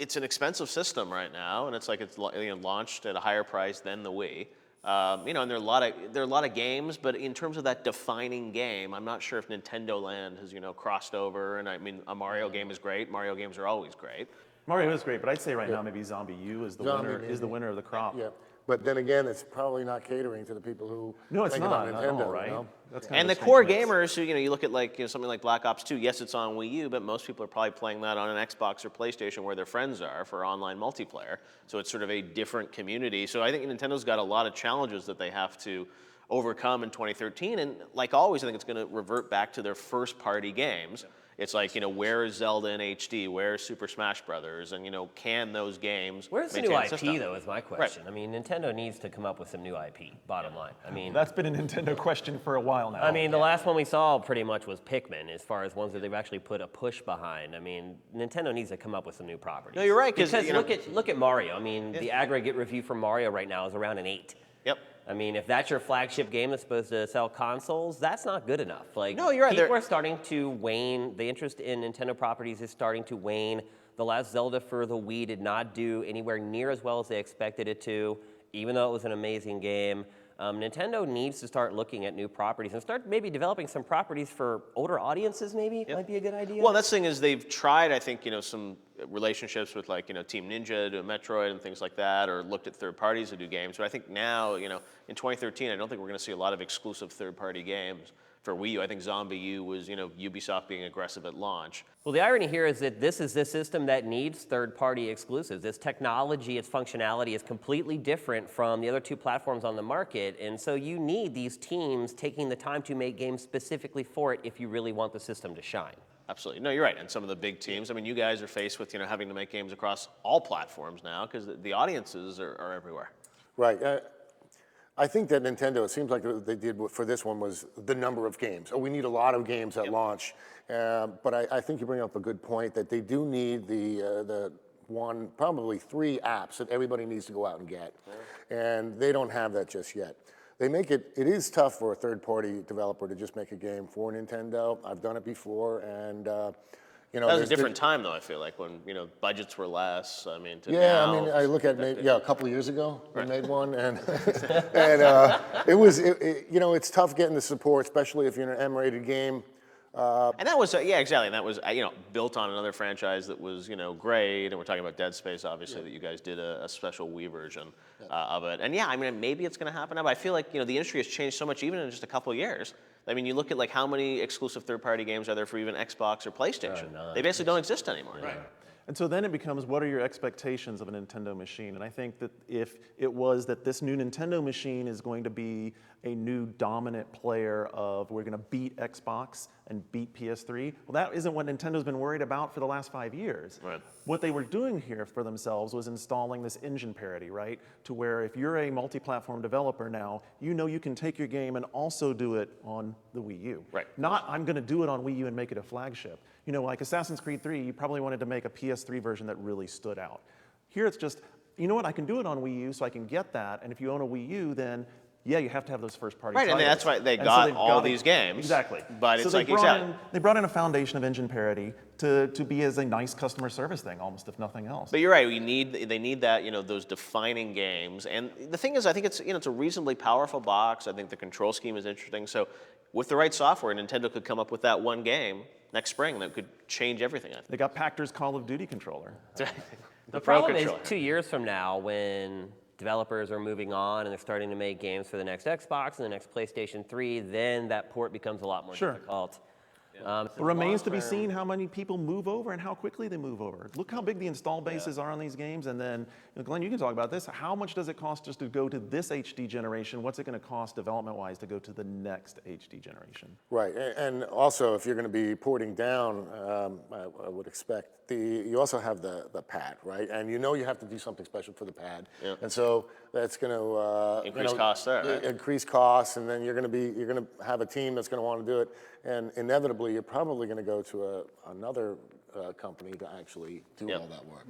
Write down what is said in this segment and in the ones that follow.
it's an expensive system right now, and it's like it's launched at a higher price than the Wii. And there are a lot of games, but in terms of that defining game, I'm not sure if Nintendo Land has crossed over. And I mean, a Mario game is great. Mario games are always great. Mario is great, but I'd say right now maybe Zombie U is the winner. Maybe. Is the winner of the crop. Yeah, but then again, it's probably not catering to the people who No, it's think not. about Not Nintendo. at all, right? You know? That's kind And of the a core strange mix. gamers, who you look at like something like Black Ops 2. Yes, it's on Wii U, but most people are probably playing that on an Xbox or PlayStation where their friends are for online multiplayer. So it's sort of a different community. So I think Nintendo's got a lot of challenges that they have to overcome in 2013. And like always, I think it's going to revert back to their first-party games. It's like, where is Zelda in HD? Where is Super Smash Brothers? And, can those games Where's the maintain new the IP, system? though, is my question. I mean, Nintendo needs to come up with some new IP, bottom line. I mean, That's been a Nintendo question for a while now. I mean, the last one we saw pretty much was Pikmin, as far as ones that they've actually put a push behind. I mean, Nintendo needs to come up with some new properties. No, you're right. Because look at Mario. I mean, the aggregate review for Mario right now is around an 8. Yep. I mean, if that's your flagship game that's supposed to sell consoles, that's not good enough. Like, No, you're right. People are starting to wane. The interest in Nintendo properties is starting to wane. The last Zelda for the Wii did not do anywhere near as well as they expected it to, even though it was an amazing game. Nintendo needs to start looking at new properties and start maybe developing some properties for older audiences. Maybe might be a good idea. Well, that's the thing is they've tried, I think, some relationships with like, Team Ninja to do Metroid and things like that, or looked at third parties to do games. But I think now, in 2013, I don't think we're going to see a lot of exclusive third-party games for Wii U. I think Zombie U was, Ubisoft being aggressive at launch. Well, the irony here is that this is the system that needs third-party exclusives. This technology, its functionality is completely different from the other two platforms on the market, and so you need these teams taking the time to make games specifically for it if you really want the system to shine. Absolutely. No, you're right. And some of the big teams, I mean, you guys are faced with, having to make games across all platforms now because the audiences are everywhere. Right. I think that Nintendo, it seems like what they did for this one was the number of games. Oh, we need a lot of games at launch. But I think you bring up a good point that they do need the one, probably 3 apps that everybody needs to go out and get. And they don't have that just yet. They make it is tough for a third-party developer to just make a game for Nintendo. I've done it before, and That was a different time, though, I feel like, when, budgets were less. I mean, yeah, now, I mean, I look at a couple of years ago, we made one, and it's tough getting the support, especially if you're in an M-rated game. And that was, exactly. And that was, built on another franchise that was, great. And we're talking about Dead Space, obviously, that you guys did a special Wii version of it. And I mean, maybe it's going to happen now, but I feel like, the industry has changed so much even in just a couple of years. I mean, you look at like how many exclusive third-party games are there for even Xbox or PlayStation? They basically don't exist anymore. Right. And so then it becomes, what are your expectations of a Nintendo machine? And I think that if it was that this new Nintendo machine is going to be a new dominant player of, we're going to beat Xbox and beat PS3, well, that isn't what Nintendo's been worried about for the last 5 years. Right. What they were doing here for themselves was installing this engine parity, right? To where if you're a multi-platform developer now, you can take your game and also do it on the Wii U. Right. Not, I'm going to do it on Wii U and make it a flagship. Like Assassin's Creed 3, you probably wanted to make a PS3 version that really stood out. Here it's just, you know what, I can do it on Wii U, so I can get that, and if you own a Wii U, then yeah, you have to have those first-party titles. Right, and that's why they And got they've all these games. Exactly. But so it's like, they brought in a foundation of engine parity to be as a nice customer service thing, almost, if nothing else. But you're right. They need that, those defining games. And the thing is, I think it's a reasonably powerful box. I think the control scheme is interesting. So with the right software, Nintendo could come up with that one game next spring that could change everything. I think. They got Pactor's Call of Duty controller. The problem is 2 years from now, when developers are moving on and they're starting to make games for the next Xbox and the next PlayStation 3, then that port becomes a lot more difficult. It remains to be seen how many people move over and how quickly they move over. Look how big the install bases are on these games, and then, Glenn, you can talk about this. How much does it cost just to go to this HD generation? What's it going to cost development-wise to go to the next HD generation? Right, and also if you're going to be porting down, I would expect you also have the pad, right? And you have to do something special for the pad, and so that's going to increase costs there. Right? Increase costs, and then you're going to have a team that's going to want to do it, and inevitably you're probably going to go to another company to actually do all that work.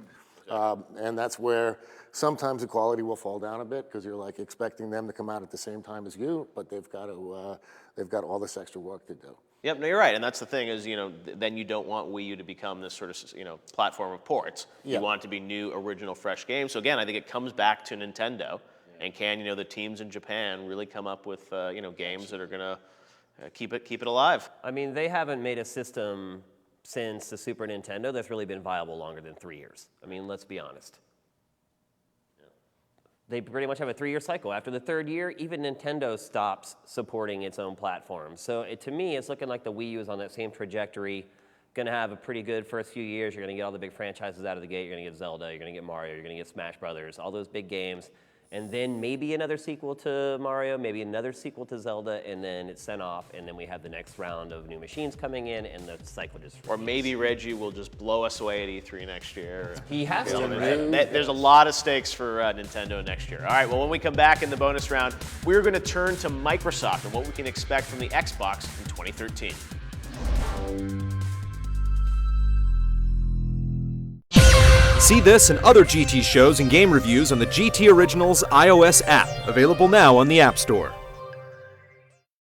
And that's where sometimes the quality will fall down a bit because you're like expecting them to come out at the same time as you, but they've got all this extra work to do. Yep, no, you're right, and that's the thing is, then you don't want Wii U to become this sort of, platform of ports. Yeah. You want it to be new, original, fresh games. So again, I think it comes back to Nintendo, and can, the teams in Japan really come up with, games that are gonna keep it alive. I mean, they haven't made a system since the Super Nintendo that's really been viable longer than 3 years. I mean, let's be honest. They pretty much have a 3-year cycle. After the 3rd year, even Nintendo stops supporting its own platform. So to me, it's looking like the Wii U is on that same trajectory. Going to have a pretty good first few years. You're going to get all the big franchises out of the gate. You're going to get Zelda. You're going to get Mario. You're going to get Smash Brothers. All those big games. And then maybe another sequel to Mario, maybe another sequel to Zelda, and then it's sent off, and then we have the next round of new machines coming in, and the cycle just Or maybe Reggie will just blow us away at E3 next year. He has to. There's a lot of stakes for Nintendo next year. All right, well, when we come back in the bonus round, we're going to turn to Microsoft and what we can expect from the Xbox in 2013. See this and other GT shows and game reviews on the GT Originals iOS app, available now on the App Store.